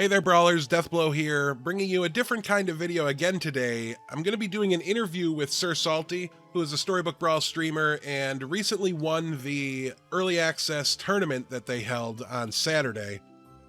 Hey there, Brawlers, Deathblow here, bringing you a different kind of video again today. I'm going to be doing an interview with SirSalty, who is a Storybook Brawl streamer and recently won the early access tournament that they held on Saturday.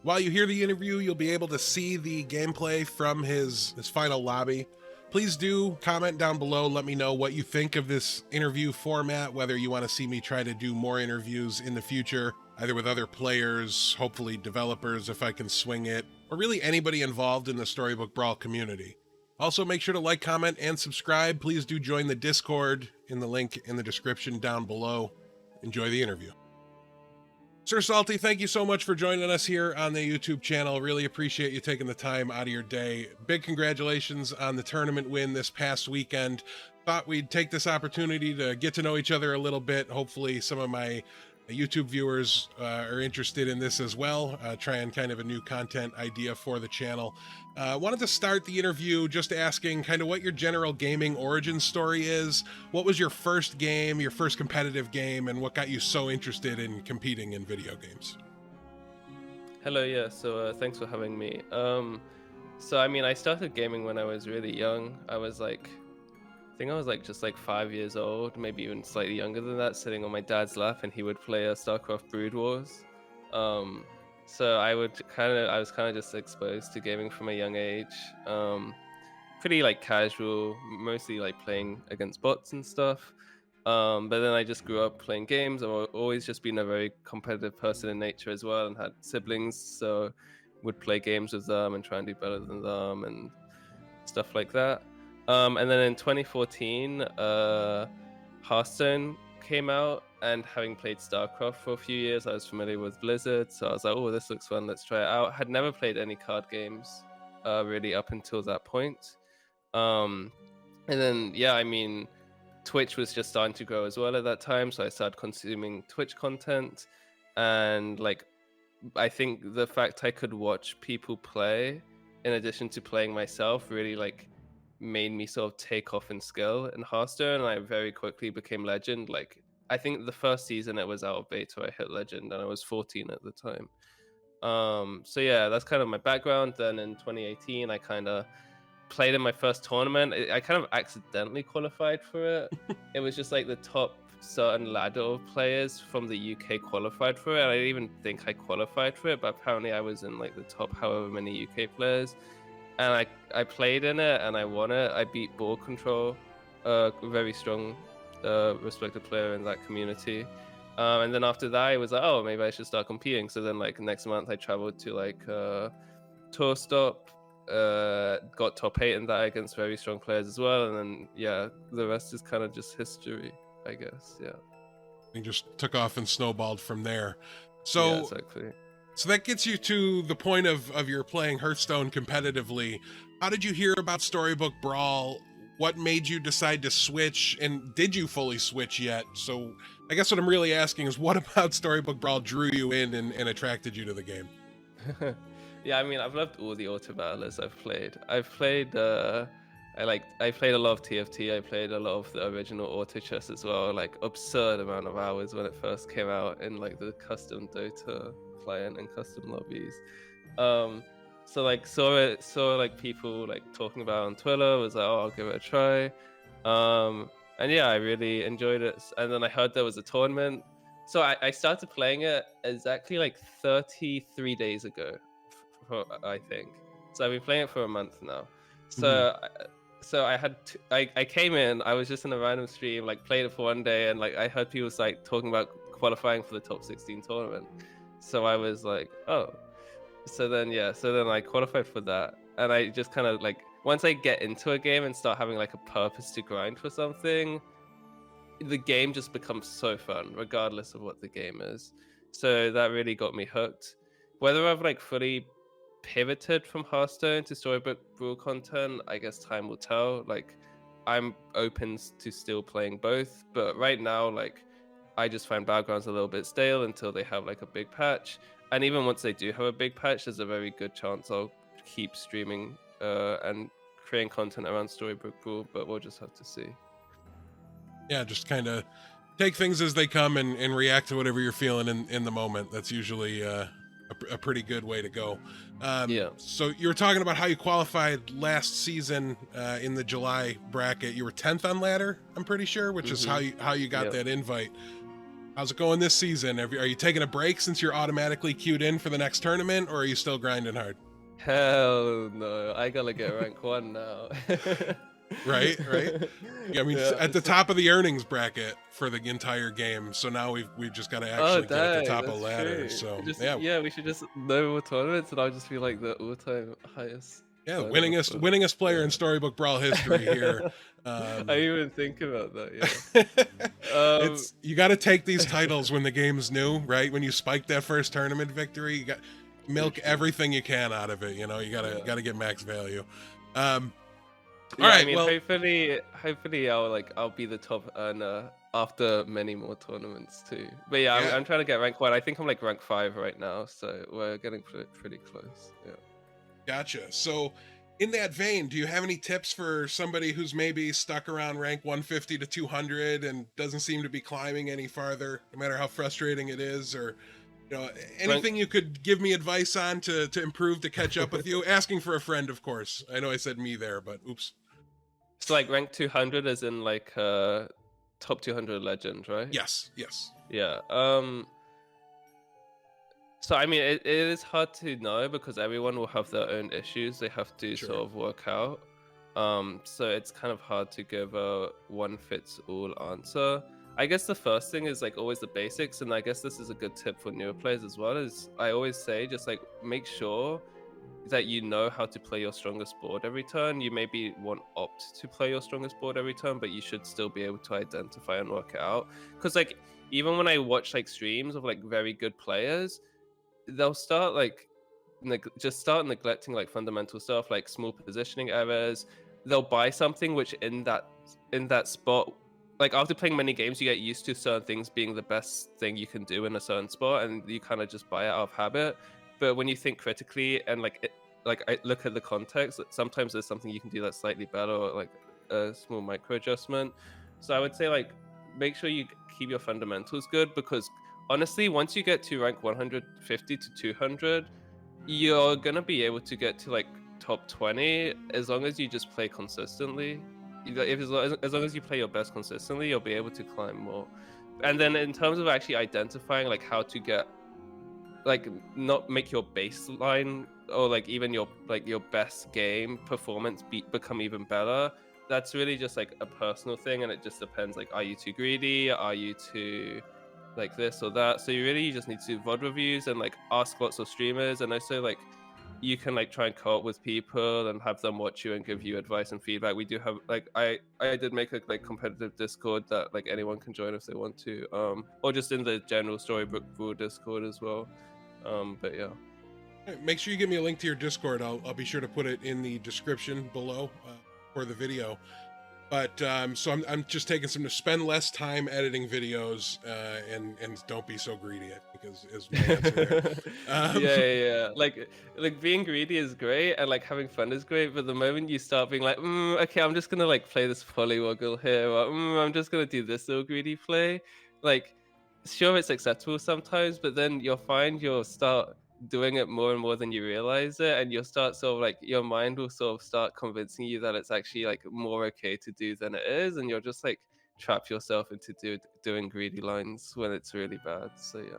While you hear the interview, you'll be able to see the gameplay from his final lobby. Please do comment down below, let me know what you think of this interview format, whether you want to see me try to do more interviews in the future, either with other players, hopefully developers if I can swing it, or really anybody involved in the Storybook Brawl community. Also, make sure to like, comment, and subscribe. Please do join the Discord in the link in the description down below. Enjoy the interview. SirSalty, thank you so much for joining us here on the YouTube channel. Really appreciate you taking the time out of your day. Big congratulations on the tournament win this past weekend. Thought we'd take this opportunity to get to know each other a little bit. Hopefully some of my YouTube viewers are interested in this as well, trying kind of a new content idea for the channel. Wanted to start the interview just asking kind of what your general gaming origin story is. What was your first game, your first competitive game, and what got you so interested in competing in video games? Hello, yeah, so thanks for having me. I started gaming when I was really young. I think I was just 5 years old, maybe even slightly younger than that, sitting on my dad's lap, and he would play StarCraft Brood Wars. So I was kind of just exposed to gaming from a young age. Pretty casual, mostly playing against bots and stuff. But then I just grew up playing games. I've always just been a very competitive person in nature as well, and had siblings, so would play games with them and try and do better than them and stuff like that. And then in 2014, Hearthstone came out, and having played StarCraft for a few years, I was familiar with Blizzard, so I was like, oh, this looks fun, let's try it out. Had never played any card games really up until that point. And then, Twitch was just starting to grow as well at that time, so I started consuming Twitch content, and I think the fact I could watch people play in addition to playing myself really made me sort of take off in skill in Hearthstone, and I very quickly became legend. I think the first season it was out of beta, I hit legend, and I was 14 at the time. So yeah, that's kind of my background. Then in 2018, I kind of played in my first tournament. I kind of accidentally qualified for it. It was just the top certain ladder of players from the UK qualified for it. I didn't even think I qualified for it, but apparently I was in the top however many UK players. And I played in it and I won it. I beat Ball Control, a very strong, respected player in that community. And then after that, I was like, oh, maybe I should start competing. So then next month, I traveled to Tour Stop, got top 8 in that against very strong players as well. And then, yeah, the rest is kind of just history, I guess. Yeah. You just took off and snowballed from there. So yeah, exactly. So that gets you to the point of your playing Hearthstone competitively. How did you hear about Storybook Brawl? What made you decide to switch? And did you fully switch yet? So I guess what I'm really asking is, what about Storybook Brawl drew you in and attracted you to the game? Yeah, I've loved all the auto battlers I've played. I played a lot of TFT. I played a lot of the original auto chess as well, absurd amount of hours when it first came out in the custom Dota client and custom lobbies. Saw people talking about it on Twitter, was like, oh, I'll give it a try. And yeah, I really enjoyed it. And then I heard there was a tournament, so I started playing it exactly 33 days ago, I think. So I've been playing it for a month now. So so I came in, I was just in a random stream, played it for one day, and I heard people talking about qualifying for the top 16 tournament. So I was like, oh. So then I qualified for that. And I just kind of once I get into a game and start having a purpose to grind for something, the game just becomes so fun, regardless of what the game is. So that really got me hooked. Whether I've fully pivoted from Hearthstone to Storybook Brawl content, I guess time will tell. I'm open to still playing both, but right now, I just find Battlegrounds a little bit stale until they have a big patch. And even once they do have a big patch, there's a very good chance I'll keep streaming and creating content around Storybook Brawl, but we'll just have to see. Yeah, just kind of take things as they come and react to whatever you're feeling in the moment. That's usually a a pretty good way to go. Yeah. So you were talking about how you qualified last season in the July bracket. You were 10th on ladder, I'm pretty sure, which is how you got Yep. that invite. How's it going this season? Are you taking a break since you're automatically queued in for the next tournament, or are you still grinding hard? Hell no, I gotta get rank 1 now. Right. Yeah, I mean, Yeah, at the top of the earnings bracket for the entire game. So now we've just got to oh actually get at the dang, top of that's ladder. true. So Just, yeah, yeah, we should just know more tournaments and I'll just be like the all-time highest yeah, signer winningest player in yeah. Storybook Brawl history here. I didn't even think about that, yeah. It's you got to take these titles when the game's new, right? When you spike that first tournament victory, you got milk true. everything you can out of it. You know, you gotta get max value. Yeah, All right, I mean, well, hopefully I'll be the top earner after many more tournaments too. But yeah, yeah, I'm trying to get rank 1. I think I'm like rank 5 right now, so we're getting pretty close. Yeah. gotcha. So, in that vein, do you have any tips for somebody who's maybe stuck around rank 150 to 200 and doesn't seem to be climbing any farther, no matter how frustrating it is, or anything you could give me advice on to improve, to catch up with you? Asking for a friend, of course. I know I said me there, but oops. So like rank 200 as in like top 200 legend, right? Yes. Yeah. So I mean, it is hard to know because everyone will have their own issues they have to Sure. sort of work out. So it's kind of hard to give a one fits all answer. I guess the first thing is like always the basics, and I guess this is a good tip for newer players as well. Is I always say just like make sure that you know how to play your strongest board every turn. You maybe won't opt to play your strongest board every turn, but you should still be able to identify and work it out. Because like even when I watch like streams of like very good players, they'll start like just start neglecting like fundamental stuff like small positioning errors. They'll buy something which in that spot, like after playing many games, you get used to certain things being the best thing you can do in a certain spot, and you kind of just buy it out of habit. But when you think critically and like I look at the context, sometimes there's something you can do that's slightly better, or like a small micro adjustment. So I would say like make sure you keep your fundamentals good, because honestly, once you get to rank 150 to 200, you're gonna be able to get to like top 20 as long as you just play consistently. As long as you play your best consistently, you'll be able to climb more. And then in terms of actually identifying like how to get like not make your baseline or like even your best game performance become even better, that's really just like a personal thing, and it just depends. Like, are you too greedy? Are you too like this or that? So you just need to do VOD reviews and like ask lots of streamers, and also like you can like try and co-op with people and have them watch you and give you advice and feedback. We do have like I did make a like competitive Discord that like anyone can join if they want to, or just in the general Storybook Brawl Discord as well. But yeah. Make sure you give me a link to your Discord. I'll be sure to put it in the description below for the video. But so I'm just taking some to spend less time editing videos and don't be so greedy, I think is my answer there. Yeah. Like being greedy is great and like having fun is great, but the moment you start being like, okay, I'm just gonna like play this polywoggle here, or I'm just gonna do this little greedy play, like sure it's acceptable sometimes, but then you'll find you'll start doing it more and more than you realize it, and you'll start sort of like your mind will sort of start convincing you that it's actually like more okay to do than it is, and you'll just like trap yourself into doing greedy lines when it's really bad. So yeah.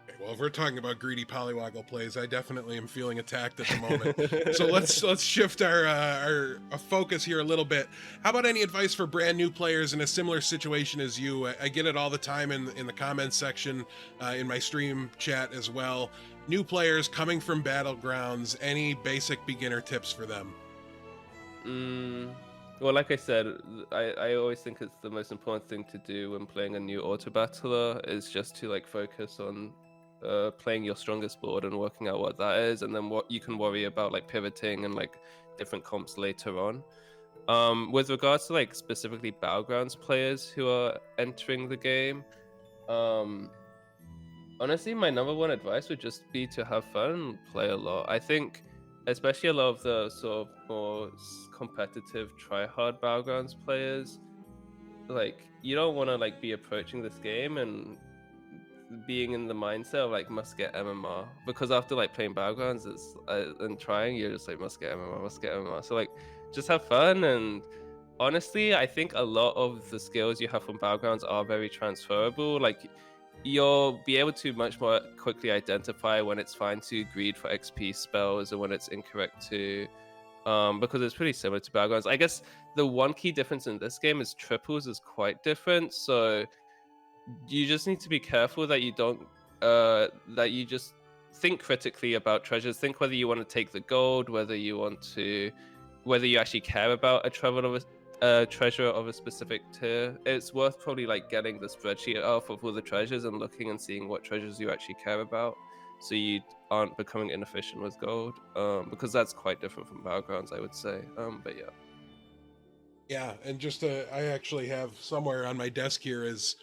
Okay, well, if we're talking about greedy polywoggle plays, I definitely am feeling attacked at the moment. So let's shift our focus here a little bit. How about any advice for brand new players in a similar situation as you? I get it all the time in the comments section, in my stream chat as well. New players coming from Battlegrounds, any basic beginner tips for them? Well, like I said, I always think it's the most important thing to do when playing a new auto battler is just to like focus on playing your strongest board and working out what that is, and then what you can worry about like pivoting and like different comps later on. With regards to like specifically Battlegrounds players who are entering the game, honestly, my number one advice would just be to have fun and play a lot. I think especially a lot of the sort of more competitive try-hard Battlegrounds players, like you don't want to like be approaching this game and being in the mindset of like must get MMR, because after like playing Battlegrounds it's and trying, you're just like must get MMR, must get MMR. So like just have fun. And honestly, I think a lot of the skills you have from Battlegrounds are very transferable. Like you'll be able to much more quickly identify when it's fine to greed for XP spells and when it's incorrect to, because it's pretty similar to Battlegrounds. I guess the one key difference in this game is triples is quite different. So you just need to be careful that you don't that you just think critically about treasures. Think whether you want to take the gold, whether you actually care about a treasure of a specific tier. It's worth probably like getting the spreadsheet off of all the treasures and looking and seeing what treasures you actually care about, so you aren't becoming inefficient with gold, because that's quite different from Battlegrounds, I would say. But yeah. Yeah, and just I actually have somewhere on my desk here is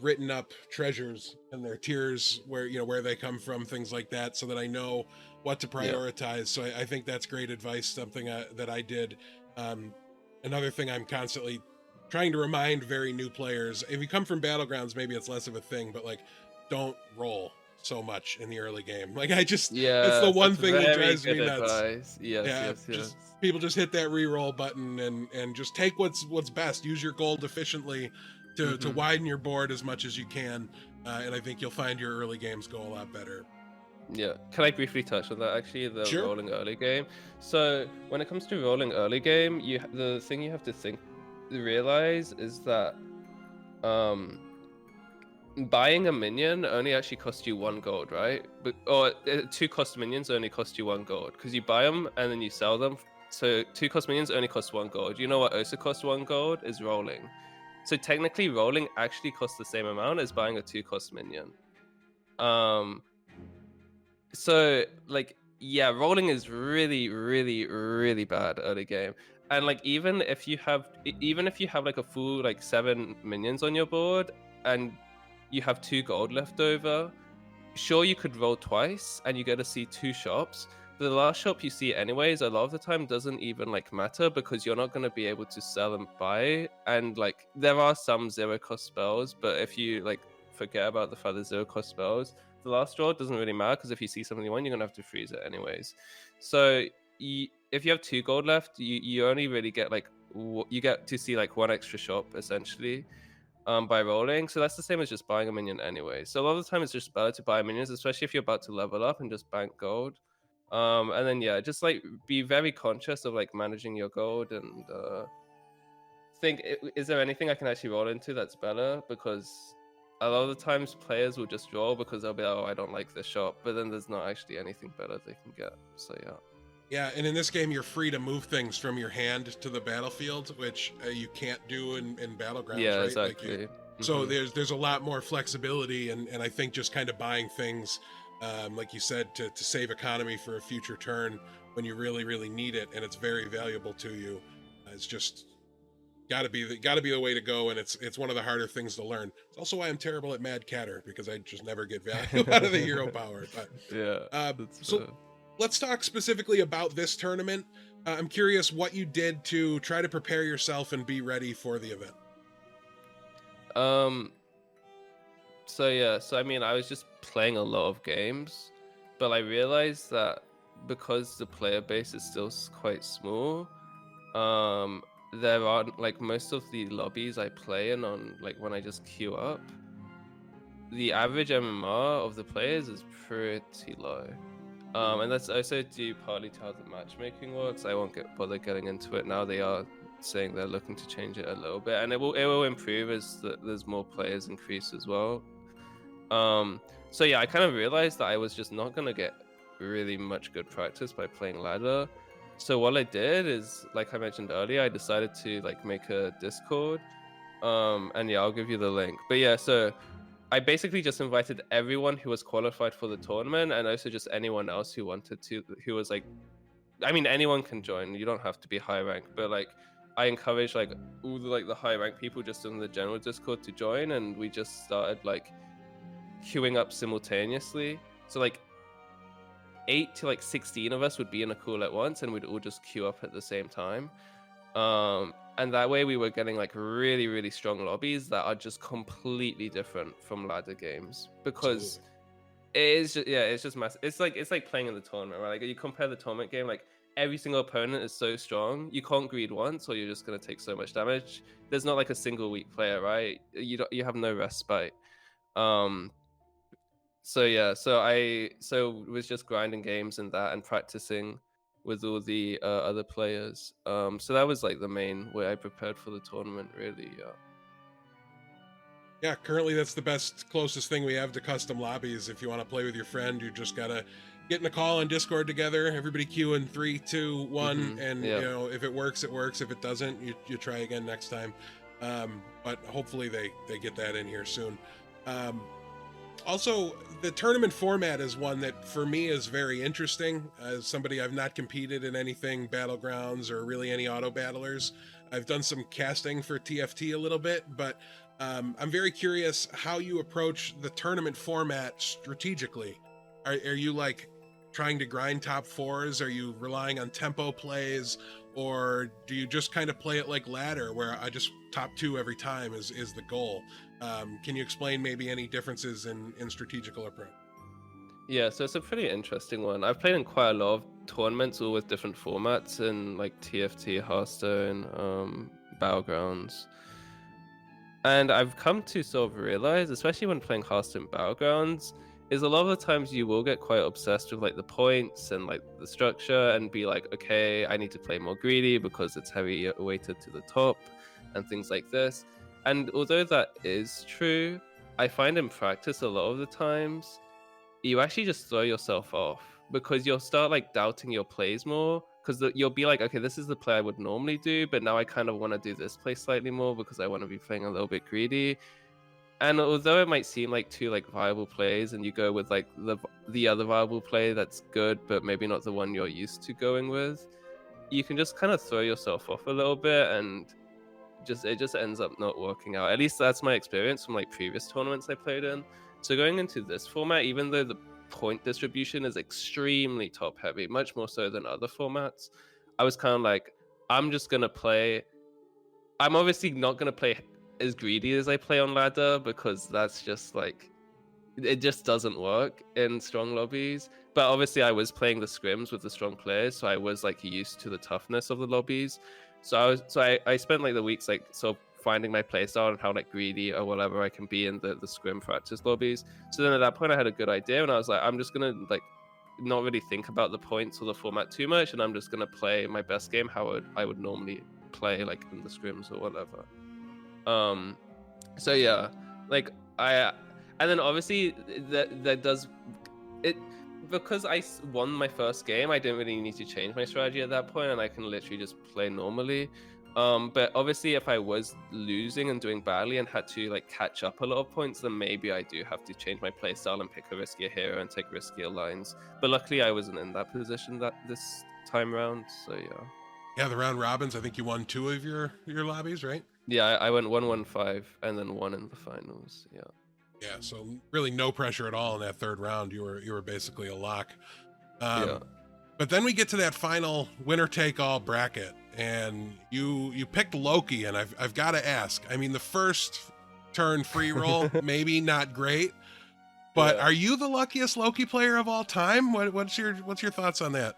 written up treasures and their tiers, where where they come from, things like that, so that I know what to prioritize. So I think that's great advice. Something that I did. Another thing I'm constantly trying to remind very new players: if you come from Battlegrounds, maybe it's less of a thing, but like, don't roll so much in the early game. Like that's the one thing that drives me nuts. Yes. People just hit that re-roll button and just take what's best. Use your gold efficiently to widen your board as much as you can, and I think you'll find your early games go a lot better. Yeah, can I briefly touch on that actually, the Sure. rolling early game? So when it comes to rolling early game, the thing you have to realize is that buying a minion only actually costs you 1 gold, right? Or 2 cost minions only cost you 1 gold, because you buy them and then you sell them. So 2 cost minions only cost 1 gold. You know what also costs 1 gold is rolling. So technically rolling actually costs the same amount as buying a 2 cost minion. So like, yeah, rolling is really, really, really bad early game. And like even if you have like a full like 7 minions on your board and you have 2 gold left over, sure, you could roll twice and you get to see 2 shops. But the last shop you see anyways, a lot of the time doesn't even like matter, because you're not going to be able to sell and buy. And like there are some 0 cost spells, but if you like forget about the fact that 0 cost spells, the last draw doesn't really matter, because if you see something you want, you're gonna have to freeze it anyways. So if you have 2 gold left, you only really get like you get to see like 1 extra shop essentially by rolling. So that's the same as just buying a minion anyway. So a lot of the time it's just better to buy minions, especially if you're about to level up, and just bank gold. And then yeah, just like be very conscious of like managing your gold, and think, is there anything I can actually roll into that's better? Because a lot of the times players will just roll because they'll be like, oh, I don't like this shop, but then there's not actually anything better they can get. So yeah. Yeah, and in this game you're free to move things from your hand to the battlefield, which you can't do in Battlegrounds, yeah, right? exactly. Like so there's a lot more flexibility, and I think just kind of buying things, like you said, to save economy for a future turn when you really, really need it, and it's very valuable to you. It's just gotta be the way to go, and it's one of the harder things to learn. It's also why I'm terrible at Mad Catter, because I just never get value out of the hero power. But yeah, so let's talk specifically about this tournament. I'm curious what you did to try to prepare yourself and be ready for the event. So I mean, I was just playing a lot of games, but I realized that because the player base is still quite small, there aren't like most of the lobbies I play in on like when I just queue up, the average MMR of the players is pretty low. And that's also due partly to how the matchmaking works. I won't bother getting into it now. They are saying they're looking to change it a little bit, and it will improve as there's more players increase as well. So yeah, I kind of realized that I was just not gonna get really much good practice by playing ladder. So what I did is, like I mentioned earlier, I decided to like make a Discord, and yeah, I'll give you the link. But yeah, so I basically just invited everyone who was qualified for the tournament, and also just anyone else who wanted to, who was like, I mean, anyone can join. You don't have to be high rank, but like, I encourage like all the high rank people just in the general Discord to join, and we just started like queuing up simultaneously. So like 8 to like 16 of us would be in a call at once, and we'd all just queue up at the same time. And that way we were getting like really, really strong lobbies that are just completely different from ladder games, because Absolutely. it is just, yeah, it's just massive. It's like playing in the tournament, right? Like you compare the tournament game, like every single opponent is so strong. You can't greed once, or you're just gonna take so much damage. There's not like a single weak player, right? You have no respite. Um, so yeah, so was just grinding games and that and practicing with all the other players. So that was like the main way I prepared for the tournament, really. Yeah. Yeah, currently that's the best, closest thing we have to custom lobbies. If you want to play with your friend, you just gotta get in a call on Discord together. Everybody queue in 3, 2, 1, and Yeah. if it works, it works. If it doesn't, you try again next time. But hopefully they get that in here soon. Um, Also, the tournament format is one that for me is very interesting. As somebody, I've not competed in anything Battlegrounds or really any auto battlers. I've done some casting for TFT a little bit, but I'm very curious how you approach the tournament format strategically. Are you like trying to grind top fours? Are you relying on tempo plays? Or do you just kind of play it like ladder, where I just top 2 every time is the goal? Can you explain maybe any differences in strategical approach? Yeah, so it's a pretty interesting one. I've played in quite a lot of tournaments, all with different formats, in like TFT, Hearthstone, Battlegrounds. And I've come to sort of realize, especially when playing Hearthstone Battlegrounds, is a lot of the times you will get quite obsessed with like the points and like the structure and be like, okay, I need to play more greedy because it's heavy weighted to the top and things like this. And although that is true, I find in practice a lot of the times you actually just throw yourself off, because you'll start like doubting your plays more, because you'll be like, okay, this is the play I would normally do, but now I kind of want to do this play slightly more because I want to be playing a little bit greedy. And although it might seem like two like viable plays, and you go with like the other viable play that's good, but maybe not the one you're used to going with, you can just kind of throw yourself off a little bit, and it just ends up not working out. At least that's my experience from like previous tournaments I played in. So going into this format, even though the point distribution is extremely top heavy, much more so than other formats, I was kind of like, I'm just gonna play. I'm obviously not gonna play as greedy as I play on ladder, because that's just like, it just doesn't work in strong lobbies. But obviously I was playing the scrims with the strong players, so I was like used to the toughness of the lobbies. I spent like the weeks like sort of finding my playstyle and how like greedy or whatever I can be in the scrim practice lobbies. So then at that point I had a good idea, and I was like, I'm just gonna like not really think about the points or the format too much, and I'm just gonna play my best game how I would normally play like in the scrims or whatever. So yeah, like I, and then obviously that does it, because won my first game. I didn't really need to change my strategy at that point, and I can literally just play normally. But obviously if I was losing and doing badly and had to like catch up a lot of points, then maybe I do have to change my playstyle and pick a riskier hero and take riskier lines. But luckily I wasn't in that position this time around, so yeah. Yeah, the round robins, I think you won 2 of your lobbies, right? Yeah, I went 1-1-5 and then 1 in the finals. Yeah. Yeah, so really no pressure at all in that third round. You were basically a lock. Yeah. But then we get to that final winner take all bracket, and you picked Loki, and I've got to ask. I mean, the first turn free roll maybe not great, but Yeah. are you the luckiest Loki player of all time? What's your thoughts on that?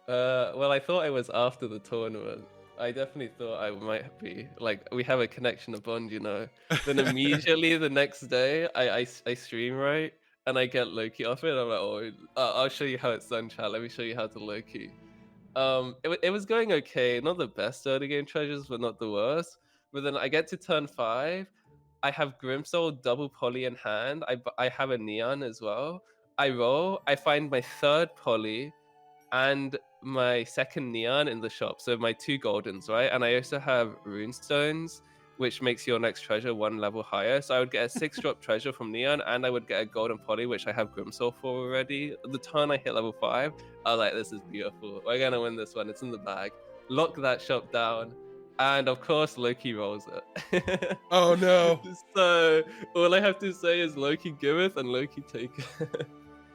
Well, I thought I was after the tournament. I definitely thought I might be. Like, we have a connection, a bond, you know. Then immediately the next day, I stream, right? And I get Loki off it. I'm like, oh, I'll show you how it's done, chat. Let me show you how to Loki. It was going okay. Not the best early game treasures, but not the worst. But then I get to turn 5. I have Grimsoul double poly in hand. I have a Neon as well. I roll. I find my third poly and my second Neon in the shop. So my 2 Goldens, right? And I also have Runestones, which makes your next treasure 1 level higher. So I would get a 6-drop treasure from Neon, and I would get a Golden Poly, which I have Grimsoul for already. The turn I hit level 5, I was like, this is beautiful. We're going to win this one. It's in the bag. Lock that shop down. And of course, Loki rolls it. Oh, no. So all I have to say is Loki giveth and Loki taketh.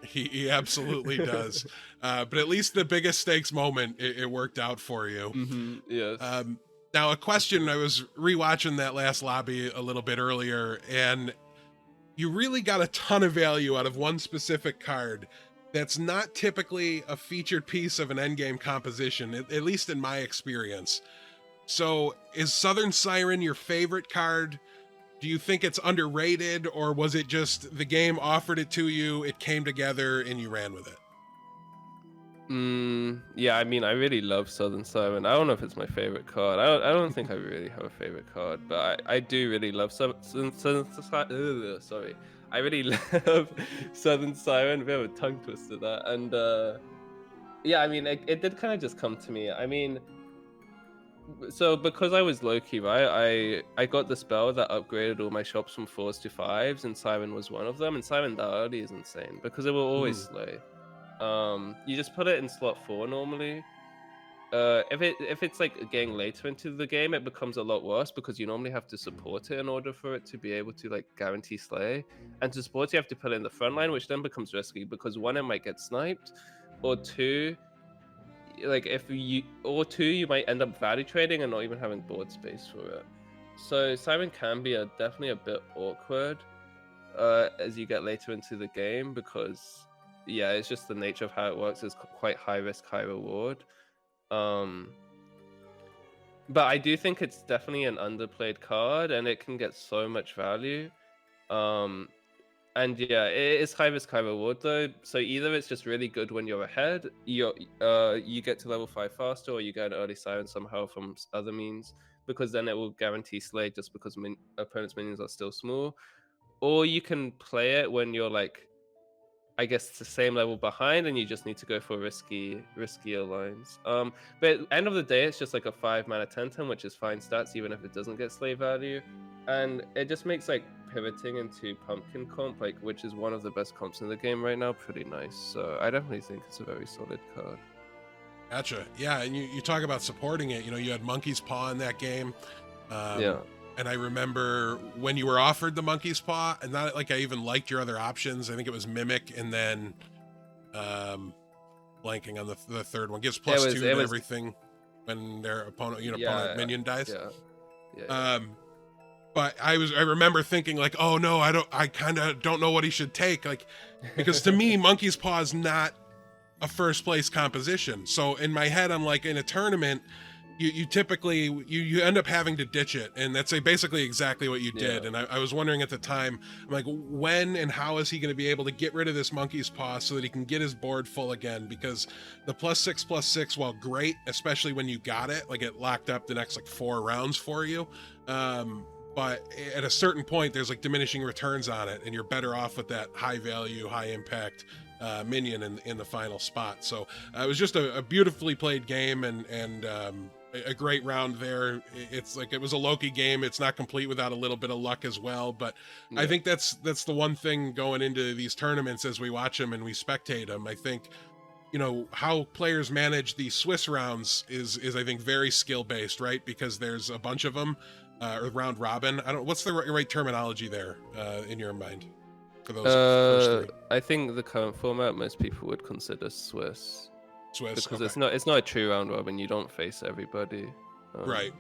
He absolutely does. But at least the biggest stakes moment, it worked out for you. Yes. Now, a question, I was rewatching that last lobby a little bit earlier, and you really got a ton of value out of one specific card that's not typically a featured piece of an endgame composition, at least in my experience. So, is Southern Siren your favorite card? Do you think it's underrated, or was it just the game offered it to you, it came together, and you ran with it? Yeah, I mean, I really love Southern Siren. I don't know if it's my favorite card. I don't think I really have a favorite card, but I do really love sorry. I really love Southern Siren. Bit of a tongue twister that. And yeah, I mean, it did kind of just come to me. I mean, so because I was Loki, right? I got the spell that upgraded all my shops from 4s to 5s, and Siren was one of them. And Siren that early is insane because it will always slay. You just put it in slot 4 normally. If it's like getting later into the game, it becomes a lot worse because you normally have to support it in order for it to be able to like guarantee slay. And to support, you have to put it in the front line, which then becomes risky because one, it might get sniped, or two, like you might end up value trading and not even having board space for it. So Siren can be definitely a bit awkward as you get later into the game because yeah, it's just the nature of how it works. It's quite high risk, high reward. But I do think it's definitely an underplayed card, and it can get so much value. And yeah, it is high risk, high reward though. So either it's just really good when you're ahead, you get to level 5 faster, or you get an early Siren somehow from other means, because then it will guarantee slay just because opponent's minions are still small. Or you can play it when you're like, I guess it's the same level behind, and you just need to go for riskier lines. But at the end of the day, it's just like a 5 mana 10/10, which is fine stats, even if it doesn't get slay value. And it just makes like pivoting into pumpkin comp, like which is one of the best comps in the game right now, pretty nice. So I definitely think it's a very solid card. Gotcha. Yeah, and you talk about supporting it. You know, you had Monkey's Paw in that game. Yeah. And I remember when you were offered the Monkey's Paw, and not like I even liked your other options. I think it was Mimic, and then blanking on the third one. Gives +2 to everything when their opponent, opponent minion dies. Yeah. But I remember thinking like, oh no, I kind of don't know what he should take, like, because to me, Monkey's Paw is not a first place composition. So in my head, I'm like, in a tournament, you typically you end up having to ditch it, and that's basically exactly what you did. Yeah. And I was wondering at the time, I'm like, when and how is he going to be able to get rid of this Monkey's Paw so that he can get his board full again? Because the +6/+6, while great, especially when you got it, like it locked up the next like 4 rounds for you, but at a certain point there's like diminishing returns on it, and you're better off with that high value, high impact minion in the final spot. So it was just a beautifully played game, and a great round there. It's like, it was a Loki game. It's not complete without a little bit of luck as well, but yeah. I think that's the one thing going into these tournaments as we watch them and we spectate them. I think, how players manage the Swiss rounds is I think very skill based, right? Because there's a bunch of them, or round robin. What's the right terminology there in your mind for those first 3? I think the current format most people would consider Swiss because okay. it's not a true round robin. You don't face everybody. Right.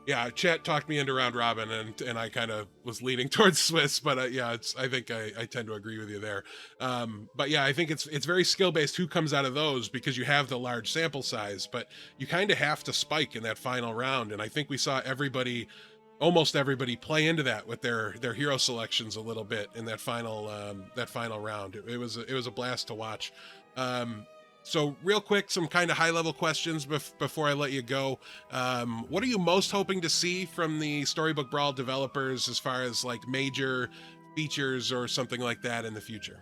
Yeah, chat talked me into round robin, and I kind of was leaning towards Swiss, but yeah, I think I tend to agree with you there. But yeah, I think it's very skill based who comes out of those, because you have the large sample size, but you kind of have to spike in that final round, and I think we saw almost everybody play into that with their hero selections a little bit in that final round. It was a blast to watch. So real quick, some kind of high-level questions before I let you go. What are you most hoping to see from the Storybook Brawl developers as far as like major features or something like that in the future?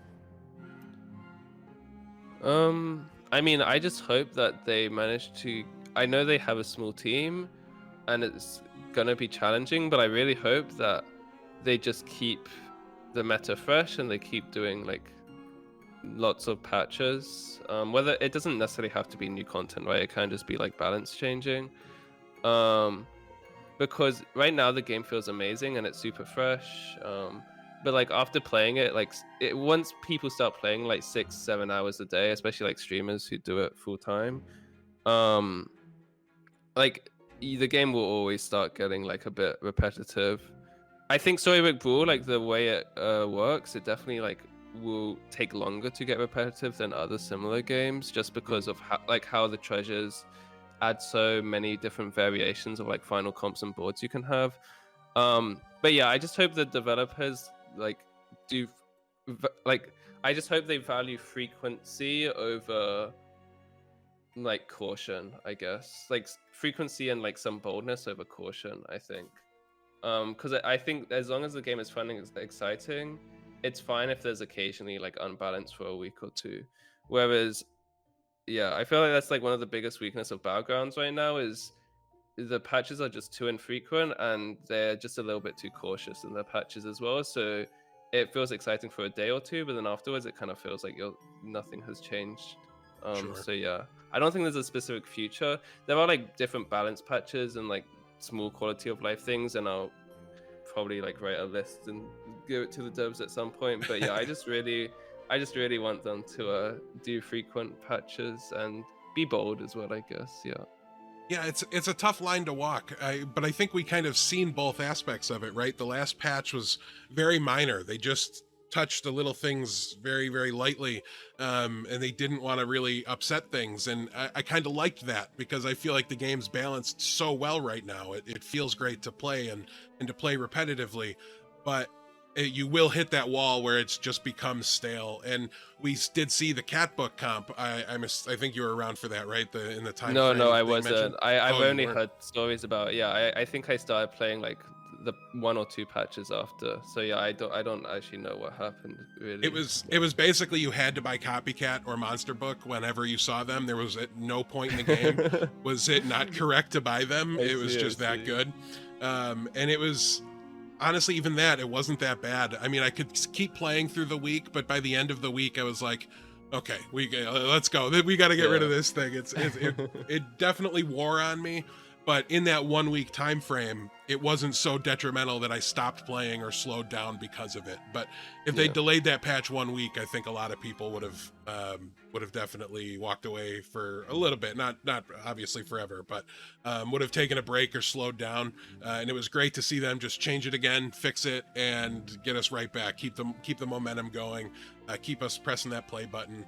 I mean, I just hope that they manage to... I know they have a small team, and it's gonna be challenging, but I really hope that they just keep the meta fresh and they keep doing like lots of patches, whether it doesn't necessarily have to be new content, right? It can just be like balance changing, because right now the game feels amazing and it's super fresh, but like after playing it, like once people start playing like 6-7 hours a day, especially like streamers who do it full time, like the game will always start getting like a bit repetitive. I think Storybook Brawl, like the way it works, it definitely like will take longer to get repetitive than other similar games, just because of how the treasures add so many different variations of like final comps and boards you can have. But yeah, I just hope the developers like do like I just hope they value frequency over like caution, I guess. Like frequency and like some boldness over caution, I think. Because I think as long as the game is fun and exciting, it's fine if there's occasionally like unbalanced for a week or two. Whereas, yeah, I feel like that's like one of the biggest weakness of Battlegrounds right now is the patches are just too infrequent and they're just a little bit too cautious in their patches as well. So it feels exciting for a day or two, but then afterwards it kind of feels like nothing has changed. Sure. So yeah, I don't think there's a specific future. There are like different balance patches and like small quality of life things, and I'll probably like write a list and give it to the devs at some point. But yeah, I just really want them to do frequent patches and be bold as well, I guess. Yeah. Yeah, it's a tough line to walk, but I think we kind of seen both aspects of it, right? The last patch was very minor. They just touched the little things very, very lightly, and they didn't want to really upset things. And I kind of liked that because I feel like the game's balanced so well right now. It feels great to play and to play repetitively, but you will hit that wall where it's just becomes stale. And we did see the cat book comp. I think you were around for that, right? In the time No, frame no, I they wasn't. mentioned? I've Oh, you only weren't. heard stories about. Yeah, I think I started playing like the 1 or 2 patches after. So yeah, I don't actually know what happened really. It was basically you had to buy Copycat or Monster Book whenever you saw them. There was at no point in the game was it not correct to buy them. It was just that good. And it was honestly, even that, it wasn't that bad. I mean, I could keep playing through the week, but by the end of the week I was like, okay, let's go. We got to get rid of this thing. It definitely wore on me, but in that 1 week time frame, it wasn't so detrimental that I stopped playing or slowed down because of it. But if they delayed that patch 1 week, I think a lot of people would have definitely walked away for a little bit, not obviously forever, but would have taken a break or slowed down. And it was great to see them just change it again, fix it, and get us right back. Keep the momentum going. Keep us pressing that play button,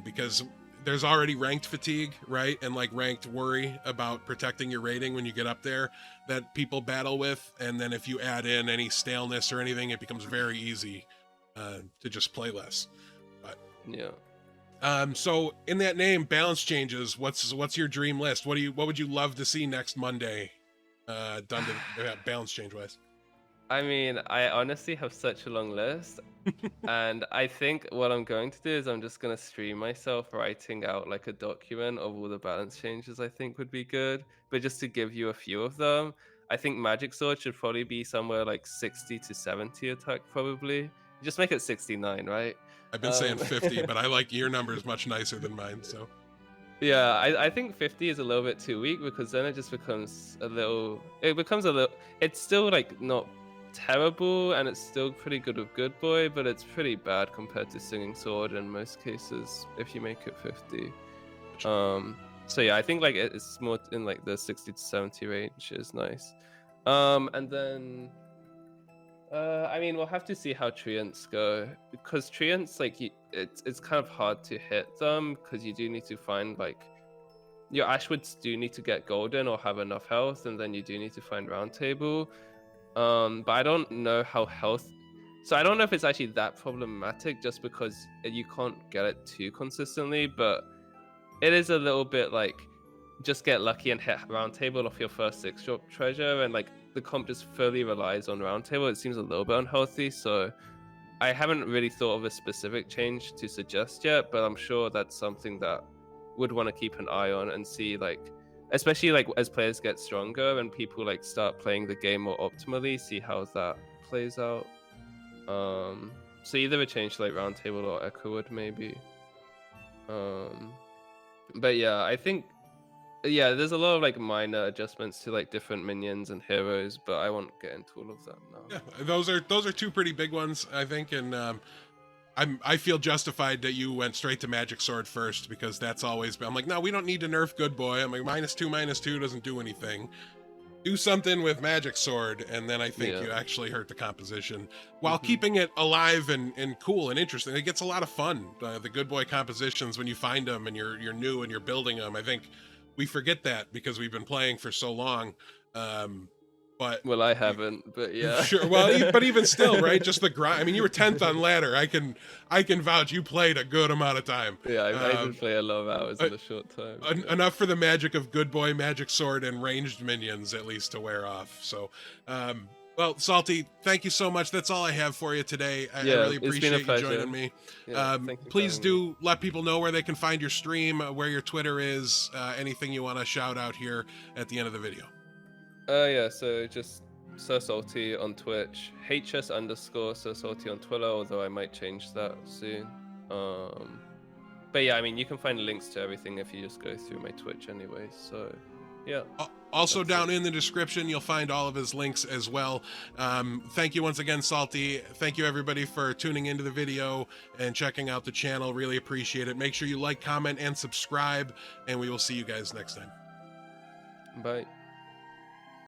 because there's already ranked fatigue, right? And like ranked worry about protecting your rating when you get up there that people battle with. And then if you add in any staleness or anything, it becomes very easy to just play less. But yeah. So in that name, balance changes. What's your dream list? What would you love to see next Monday done to balance change wise? I mean, I honestly have such a long list. And I think what I'm going to do is I'm just going to stream myself writing out like a document of all the balance changes I think would be good. But just to give you a few of them, I think Magic Sword should probably be somewhere like 60 to 70 attack, probably. Just make it 69, right? I've been saying 50, but I like your numbers much nicer than mine, so. Yeah, I think 50 is a little bit too weak because then it just becomes a little... It's still like not terrible and it's still pretty good with Good Boy, but it's pretty bad compared to Singing Sword in most cases if you make it 50. So yeah, I think like it's more in like the 60 to 70 range is nice. And then I mean, we'll have to see how treants go, because treants, like, it's kind of hard to hit them because you do need to find like your Ashwoods do need to get golden or have enough health, and then you do need to find round table. But I don't know how so I don't know if it's actually that problematic just because you can't get it too consistently, but it is a little bit like just get lucky and hit round table off your first 6-drop treasure, and like the comp just fully relies on round table. It seems a little bit unhealthy, so I haven't really thought of a specific change to suggest yet, but I'm sure that's something that would want to keep an eye on and see, like, especially like as players get stronger and people like start playing the game more optimally, see how that plays out. So either a change to like round table or Echo Wood maybe. But yeah, I think there's a lot of like minor adjustments to like different minions and heroes, but I won't get into all of that now. Yeah, those are two pretty big ones, I think, and I feel justified that you went straight to Magic Sword first, because that's always been, I'm like, no, we don't need to nerf Good Boy. I'm like, -2/-2 doesn't do anything. Do something with Magic Sword, and then I think Yeah. you actually hurt the composition while Mhm. keeping it alive and cool and interesting. It gets a lot of fun. The Good Boy compositions, when you find them and you're new and you're building them, I think we forget that because we've been playing for so long. But Well, I haven't, but yeah. sure. Well, but even still, right? Just the grind. I mean, you were 10th on ladder. I can vouch you played a good amount of time. Yeah, I did play a lot of hours in a short time. Enough for the magic of Good Boy, Magic Sword, and ranged minions at least to wear off. So, well, Salty, thank you so much. That's all I have for you today. I really it's been a appreciate you pleasure. joining me. Yeah, thank you for Please having me. do let people know where they can find your stream, where your Twitter is, anything you want to shout out here at the end of the video. Yeah, so just SirSalty on Twitch, HS_SirSalty on Twitter, although I might change that soon. But yeah, I mean, you can find links to everything if you just go through my Twitch anyway. So yeah. Also down in the description, you'll find all of his links as well. Thank you once again, Salty. Thank you everybody for tuning into the video and checking out the channel. Really appreciate it. Make sure you like, comment, and subscribe, and we will see you guys next time. Bye.